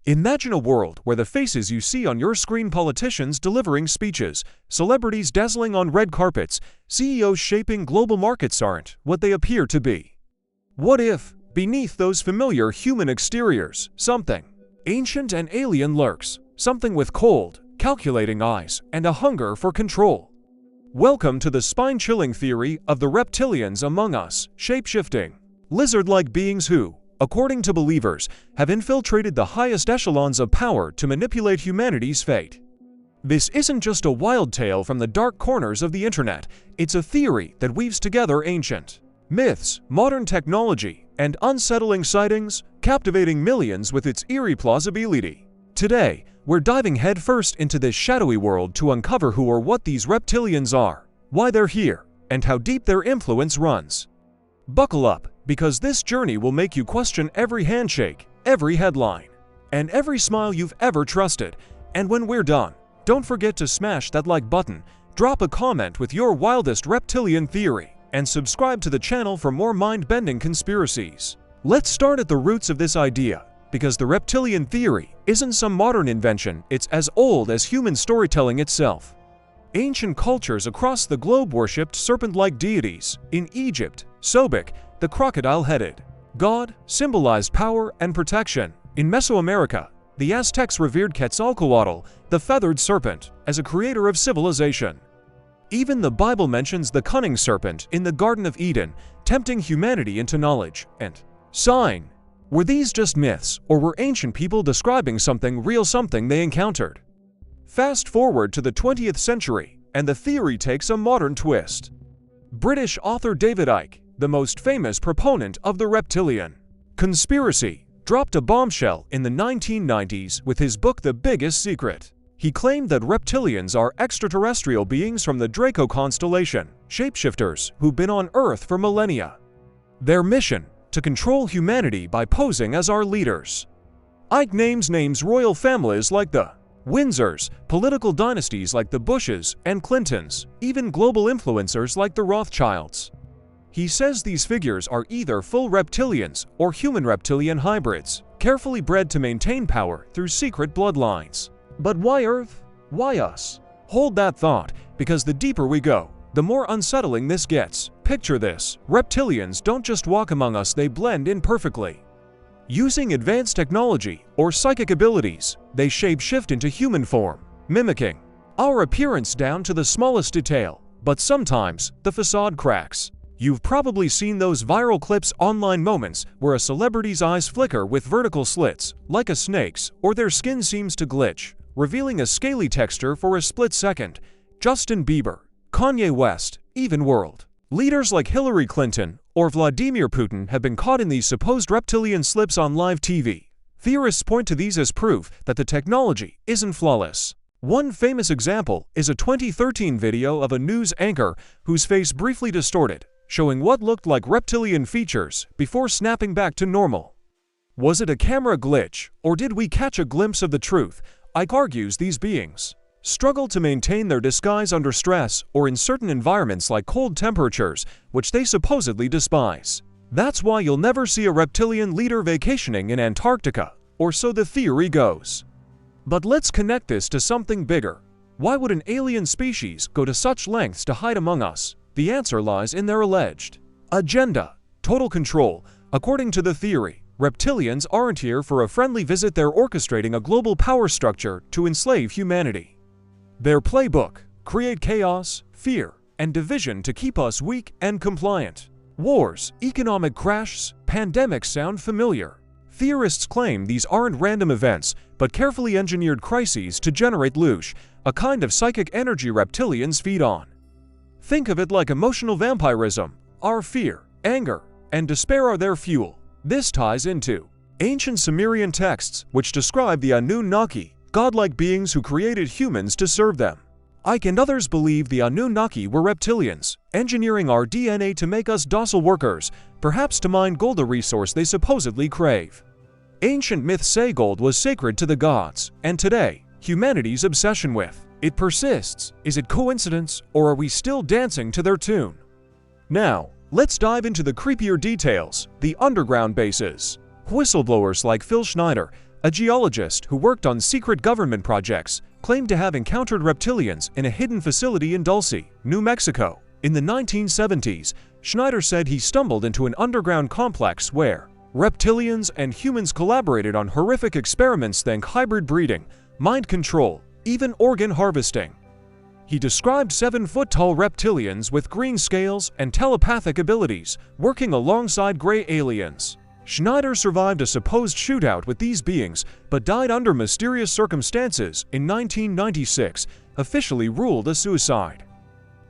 Imagine a world where the faces you see on your screen, politicians delivering speeches, celebrities dazzling on red carpets, CEOs shaping global markets aren't what they appear to be. What if, beneath those familiar human exteriors, something ancient and alien lurks, something with cold, calculating eyes and a hunger for control? Welcome to the spine-chilling theory of the reptilians among us, shape-shifting, lizard-like beings who, according to believers, have infiltrated the highest echelons of power to manipulate humanity's fate. This isn't just a wild tale from the dark corners of the internet, it's a theory that weaves together ancient myths, modern technology, and unsettling sightings, captivating millions with its eerie plausibility. Today, we're diving headfirst into this shadowy world to uncover who or what these reptilians are, why they're here, and how deep their influence runs. Buckle up, because this journey will make you question every handshake, every headline, and every smile you've ever trusted. And when we're done, don't forget to smash that like button, drop a comment with your wildest reptilian theory, and subscribe to the channel for more mind-bending conspiracies. Let's start at the roots of this idea, because the reptilian theory isn't some modern invention, it's as old as human storytelling itself. Ancient cultures across the globe worshipped serpent-like deities. In Egypt, Sobek, the crocodile-headed god, symbolized power and protection. In Mesoamerica, the Aztecs revered Quetzalcoatl, the feathered serpent, as a creator of civilization. Even the Bible mentions the cunning serpent in the Garden of Eden, tempting humanity into knowledge and sign. Were these just myths, or were ancient people describing something real, something they encountered? Fast forward to the 20th century, and the theory takes a modern twist. British author David Icke, the most famous proponent of the reptilian conspiracy, dropped a bombshell in the 1990s with his book The Biggest Secret. He claimed that reptilians are extraterrestrial beings from the Draco constellation, shapeshifters who've been on Earth for millennia. Their mission: to control humanity by posing as our leaders. Icke names royal families like the Windsors, political dynasties like the Bushes and Clintons, even global influencers like the Rothschilds. He says these figures are either full reptilians or human-reptilian hybrids, carefully bred to maintain power through secret bloodlines. But why Earth? Why us? Hold that thought, because the deeper we go, the more unsettling this gets. Picture this: reptilians don't just walk among us, they blend in perfectly. Using advanced technology or psychic abilities, they shape-shift into human form, mimicking our appearance down to the smallest detail. But sometimes, the facade cracks. You've probably seen those viral clips online, moments where a celebrity's eyes flicker with vertical slits, like a snake's, or their skin seems to glitch, revealing a scaly texture for a split second. Justin Bieber, Kanye West, even world leaders like Hillary Clinton or Vladimir Putin have been caught in these supposed reptilian slips on live TV. Theorists point to these as proof that the technology isn't flawless. One famous example is a 2013 video of a news anchor whose face briefly distorted, showing what looked like reptilian features before snapping back to normal. Was it a camera glitch, or did we catch a glimpse of the truth? Icke argues these beings struggle to maintain their disguise under stress or in certain environments like cold temperatures, which they supposedly despise. That's why you'll never see a reptilian leader vacationing in Antarctica, or so the theory goes. But let's connect this to something bigger. Why would an alien species go to such lengths to hide among us? The answer lies in their alleged agenda: total control. According to the theory, reptilians aren't here for a friendly visit, they're orchestrating a global power structure to enslave humanity. Their playbook: create chaos, fear, and division to keep us weak and compliant. Wars, economic crashes, pandemics sound familiar. Theorists claim these aren't random events, but carefully engineered crises to generate loosh, a kind of psychic energy reptilians feed on. Think of it like emotional vampirism. Our fear, anger, and despair are their fuel. This ties into ancient Sumerian texts, which describe the Anunnaki, godlike beings who created humans to serve them. Icke and others believe the Anunnaki were reptilians, engineering our DNA to make us docile workers, perhaps to mine gold, a resource they supposedly crave. Ancient myths say gold was sacred to the gods, and today, humanity's obsession with it persists. Is it coincidence, or are we still dancing to their tune? Now, let's dive into the creepier details: the underground bases. Whistleblowers like Phil Schneider, a geologist who worked on secret government projects, claimed to have encountered reptilians in a hidden facility in Dulce, New Mexico. In the 1970s, Schneider said he stumbled into an underground complex where reptilians and humans collaborated on horrific experiments, think hybrid breeding, mind control, even organ harvesting. He described 7-foot-tall reptilians with green scales and telepathic abilities, working alongside gray aliens. Schneider survived a supposed shootout with these beings, but died under mysterious circumstances in 1996, officially ruled a suicide.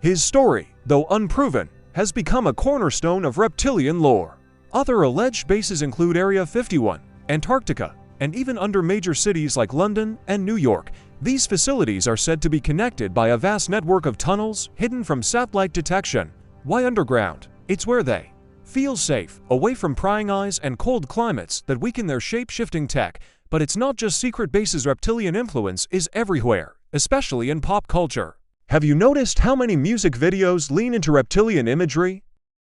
His story, though unproven, has become a cornerstone of reptilian lore. Other alleged bases include Area 51, Antarctica, and even under major cities like London and New York. These facilities are said to be connected by a vast network of tunnels hidden from satellite detection. Why underground? It's where they feel safe, away from prying eyes and cold climates that weaken their shape-shifting tech. But it's not just secret bases. Reptilian influence is everywhere, especially in pop culture. Have you noticed how many music videos lean into reptilian imagery?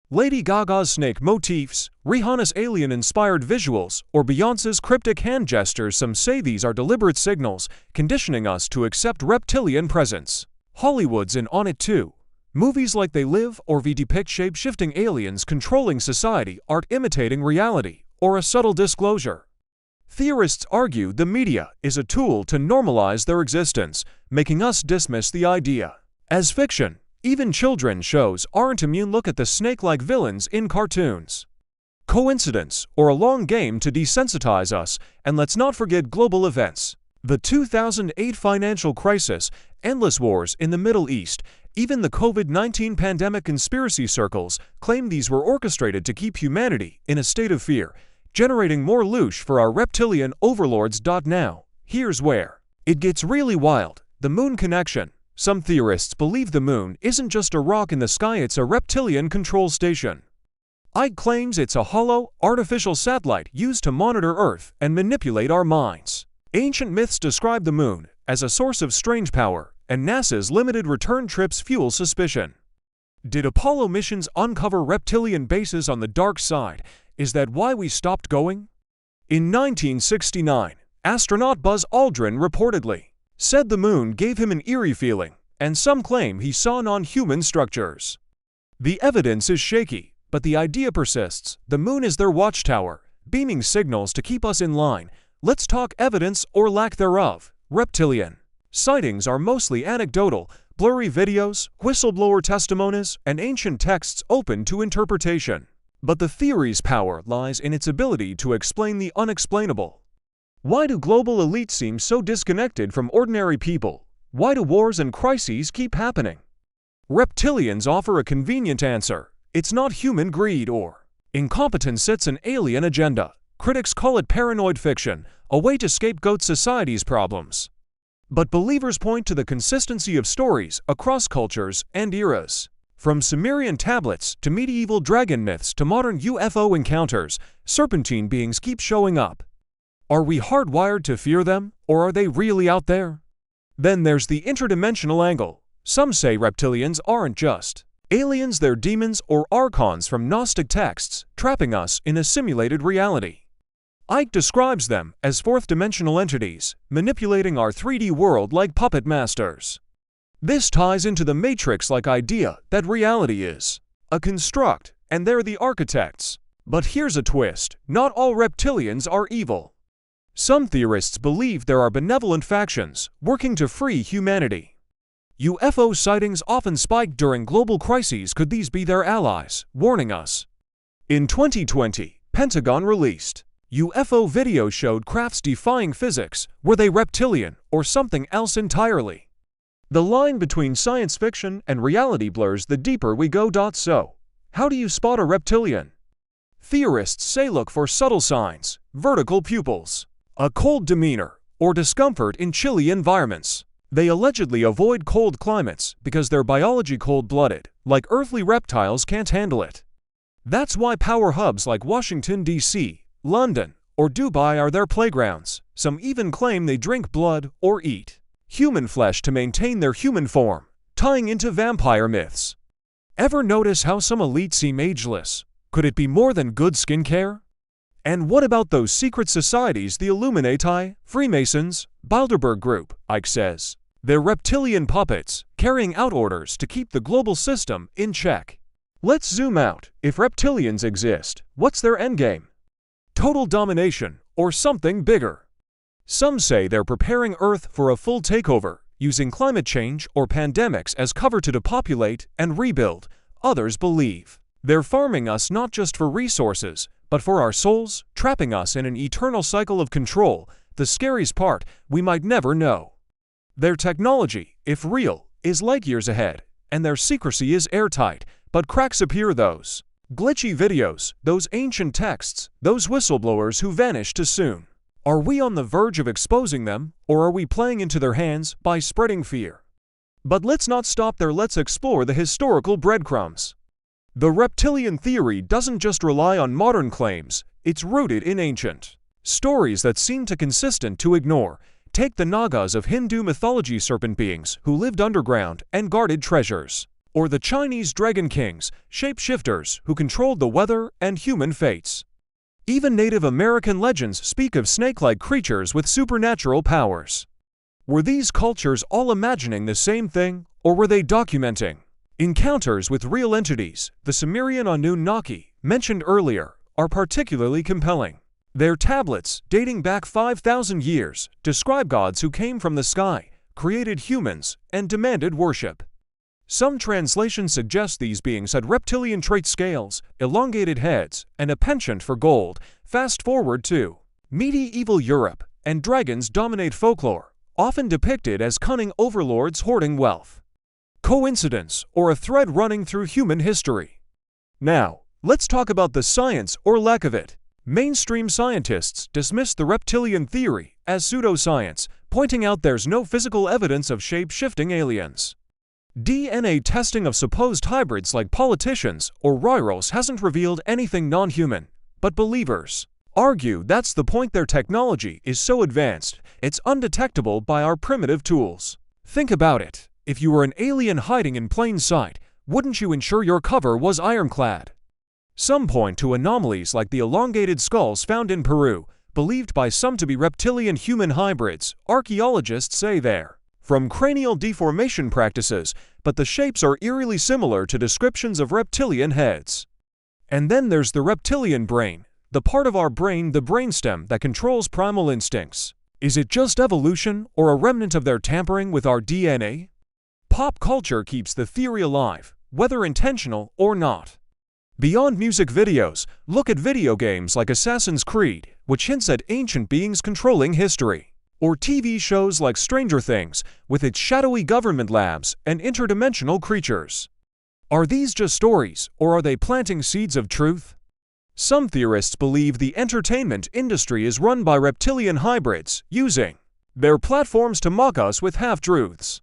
Lady Gaga's snake motifs, Rihanna's alien-inspired visuals, or Beyoncé's cryptic hand gestures. Some say these are deliberate signals, conditioning us to accept reptilian presence. Hollywood's in on it too. Movies like They Live or V depict shape-shifting aliens controlling society, art imitating reality, or a subtle disclosure. Theorists argue the media is a tool to normalize their existence, making us dismiss the idea as fiction. Even children's shows aren't immune. Look at the snake-like villains in cartoons. Coincidence or a long game to desensitize us? And let's not forget global events. The 2008 financial crisis, endless wars in the Middle East, even the COVID-19 pandemic. Conspiracy circles claim these were orchestrated to keep humanity in a state of fear, generating more loosh for our reptilian overlords. Now, here's where it gets really wild. The moon connection. Some theorists believe the moon isn't just a rock in the sky, it's a reptilian control station. Ike claims it's a hollow, artificial satellite used to monitor Earth and manipulate our minds. Ancient myths describe the moon as a source of strange power, and NASA's limited return trips fuel suspicion. Did Apollo missions uncover reptilian bases on the dark side? Is that why we stopped going? In 1969, astronaut Buzz Aldrin reportedly said the moon gave him an eerie feeling, and some claim he saw non-human structures. The evidence is shaky, but the idea persists. The moon is their watchtower, beaming signals to keep us in line. Let's talk evidence or lack thereof. Reptilian sightings are mostly anecdotal, blurry videos, whistleblower testimonies, and ancient texts open to interpretation. But the theory's power lies in its ability to explain the unexplainable. Why do global elites seem so disconnected from ordinary people? Why do wars and crises keep happening? Reptilians offer a convenient answer. It's not human greed or incompetence, it's an alien agenda. Critics call it paranoid fiction, a way to scapegoat society's problems. But believers point to the consistency of stories across cultures and eras. From Sumerian tablets to medieval dragon myths to modern UFO encounters, serpentine beings keep showing up. Are we hardwired to fear them, or are they really out there? Then there's the interdimensional angle. Some say reptilians aren't just aliens, they're demons or archons from Gnostic texts, trapping us in a simulated reality. Ike describes them as fourth-dimensional entities, manipulating our 3D world like puppet masters. This ties into the Matrix-like idea that reality is a construct, and they're the architects. But here's a twist: not all reptilians are evil. Some theorists believe there are benevolent factions working to free humanity. UFO sightings often spike during global crises. Could these be their allies, warning us? In 2020, Pentagon released UFO video showed crafts defying physics. Were they reptilian or something else entirely? The line between science fiction and reality blurs the deeper we go. So, how do you spot a reptilian? Theorists say look for subtle signs: vertical pupils, a cold demeanor, or discomfort in chilly environments. They allegedly avoid cold climates because their biology cold-blooded, like earthly reptiles can't handle it. That's why power hubs like Washington, D.C., London, or Dubai are their playgrounds. Some even claim they drink blood or eat human flesh to maintain their human form, tying into vampire myths. Ever notice how some elites seem ageless? Could it be more than good skincare? And what about those secret societies, the Illuminati, Freemasons, Bilderberg Group? Ike says. They're reptilian puppets, carrying out orders to keep the global system in check. Let's zoom out. If reptilians exist, what's their endgame? Total domination, or something bigger? Some say they're preparing Earth for a full takeover, using climate change or pandemics as cover to depopulate and rebuild. Others believe they're farming us not just for resources, but for our souls, trapping us in an eternal cycle of control. The scariest part, we might never know. Their technology, if real, is light years ahead, and their secrecy is airtight, but cracks appear. Those glitchy videos, those ancient texts, those whistleblowers who vanish too soon. Are we on the verge of exposing them, or are we playing into their hands by spreading fear? But let's not stop there. Let's explore the historical breadcrumbs. The reptilian theory doesn't just rely on modern claims, it's rooted in ancient stories that seem too consistent to ignore. Take the Nagas of Hindu mythology, serpent beings who lived underground and guarded treasures. Or the Chinese dragon kings, shapeshifters who controlled the weather and human fates. Even Native American legends speak of snake-like creatures with supernatural powers. Were these cultures all imagining the same thing, or were they documenting encounters with real entities? The Sumerian Anunnaki, mentioned earlier, are particularly compelling. Their tablets, dating back 5,000 years, describe gods who came from the sky, created humans, and demanded worship. Some translations suggest these beings had reptilian trait, scales, elongated heads, and a penchant for gold. Fast forward to medieval Europe, and dragons dominate folklore, often depicted as cunning overlords hoarding wealth. Coincidence, or a thread running through human history? Now, let's talk about the science or lack of it. Mainstream scientists dismiss the reptilian theory as pseudoscience, pointing out there's no physical evidence of shape-shifting aliens. DNA testing of supposed hybrids like politicians or royals hasn't revealed anything non-human, but believers argue that's the point. Their technology is so advanced, it's undetectable by our primitive tools. Think about it. If you were an alien hiding in plain sight, wouldn't you ensure your cover was ironclad? Some point to anomalies like the elongated skulls found in Peru, believed by some to be reptilian human hybrids. Archaeologists say they're from cranial deformation practices, but the shapes are eerily similar to descriptions of reptilian heads. And then there's the reptilian brain, the part of our brain, the brainstem, that controls primal instincts. Is it just evolution, or a remnant of their tampering with our DNA? Pop culture keeps the theory alive, whether intentional or not. Beyond music videos, look at video games like Assassin's Creed, which hints at ancient beings controlling history. Or TV shows like Stranger Things, with its shadowy government labs and interdimensional creatures. Are these just stories, or are they planting seeds of truth? Some theorists believe the entertainment industry is run by reptilian hybrids, using their platforms to mock us with half-truths.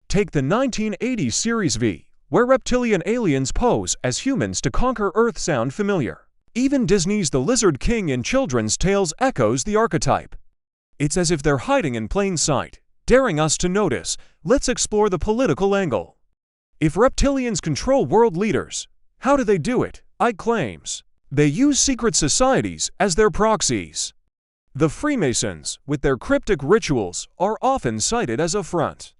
Take the 1980s series V, where reptilian aliens pose as humans to conquer Earth. Sound familiar? Even Disney's The Lizard King in children's tales echoes the archetype. It's as if they're hiding in plain sight, daring us to notice. Let's explore the political angle. If reptilians control world leaders, how do they do it? Ike claims they use secret societies as their proxies. The Freemasons, with their cryptic rituals, are often cited as a front.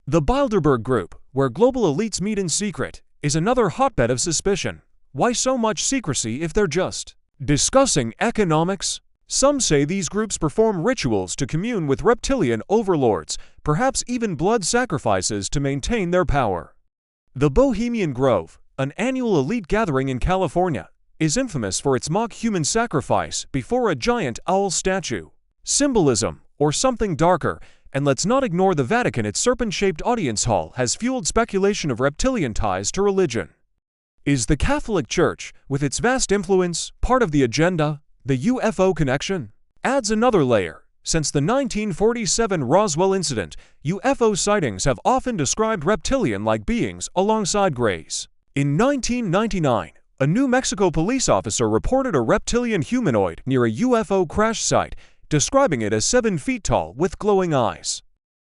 The Bilderberg Group, where global elites meet in secret, is another hotbed of suspicion. Why so much secrecy if they're just discussing economics? Some say these groups perform rituals to commune with reptilian overlords, perhaps even blood sacrifices to maintain their power. The Bohemian Grove, an annual elite gathering in California, is infamous for its mock human sacrifice before a giant owl statue. Symbolism, or something darker? And let's not ignore the Vatican. Its serpent-shaped audience hall has fueled speculation of reptilian ties to religion. Is the Catholic Church, with its vast influence, part of the agenda? The UFO connection adds another layer. Since the 1947 Roswell incident, UFO sightings have often described reptilian-like beings alongside grays. In 1999, a New Mexico police officer reported a reptilian humanoid near a UFO crash site, describing it as 7 feet tall with glowing eyes.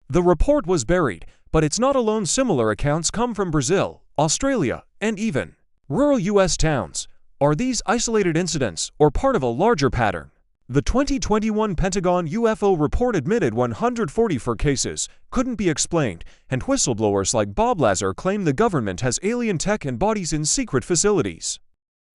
The report was buried, but it's not alone. Similar accounts come from Brazil, Australia, and even rural U.S. towns. Are these isolated incidents or part of a larger pattern? The 2021 Pentagon UFO report admitted 144 cases couldn't be explained, and whistleblowers like Bob Lazar claim the government has alien tech and bodies in secret facilities.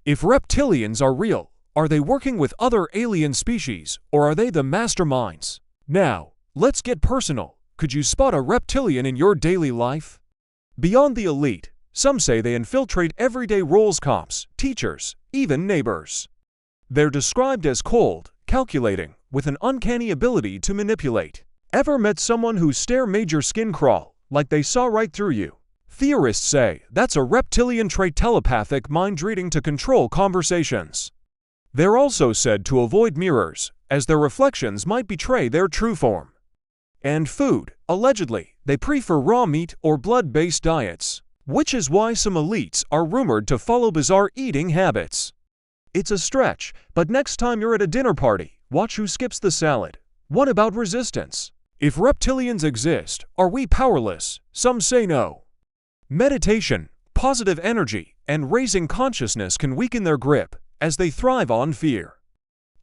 If reptilians are real, are they working with other alien species, or are they the masterminds? Now, let's get personal. Could you spot a reptilian in your daily life? Beyond the elite, some say they infiltrate everyday roles, cops, teachers, even neighbors. They're described as cold, calculating, with an uncanny ability to manipulate. Ever met someone whose stare made your skin crawl, like they saw right through you? Theorists say that's a reptilian trait, telepathic mind reading to control conversations. They're also said to avoid mirrors, as their reflections might betray their true form. And food, allegedly, they prefer raw meat or blood-based diets, which is why some elites are rumored to follow bizarre eating habits. It's a stretch, but next time you're at a dinner party, watch who skips the salad. What about resistance? If reptilians exist, are we powerless? Some say no. Meditation, positive energy, and raising consciousness can weaken their grip, as they thrive on fear.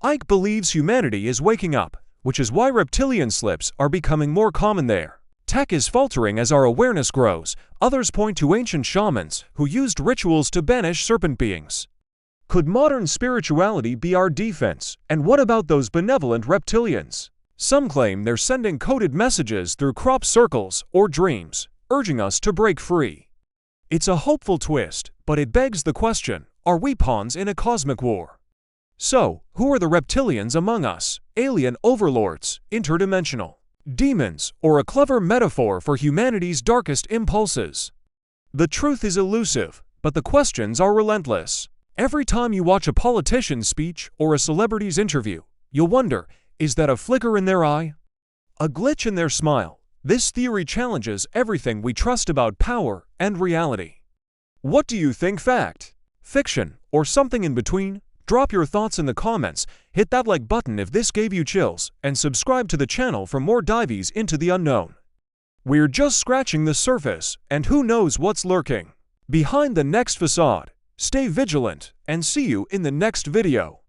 Ike believes humanity is waking up, which is why reptilian slips are becoming more common there. Tech is faltering as our awareness grows. Others point to ancient shamans who used rituals to banish serpent beings. Could modern spirituality be our defense? And what about those benevolent reptilians? Some claim they're sending coded messages through crop circles or dreams, urging us to break free. It's a hopeful twist, but it begs the question, are we pawns in a cosmic war? So, who are the reptilians among us? Alien overlords, interdimensional demons, or a clever metaphor for humanity's darkest impulses? The truth is elusive, but the questions are relentless. Every time you watch a politician's speech or a celebrity's interview, you'll wonder, is that a flicker in their eye? A glitch in their smile? This theory challenges everything we trust about power and reality. What do you think, fact, fiction, or something in between? Drop your thoughts in the comments, hit that like button if this gave you chills, and subscribe to the channel for more dives into the unknown. We're just scratching the surface, and who knows what's lurking behind the next facade. Stay vigilant, and see you in the next video.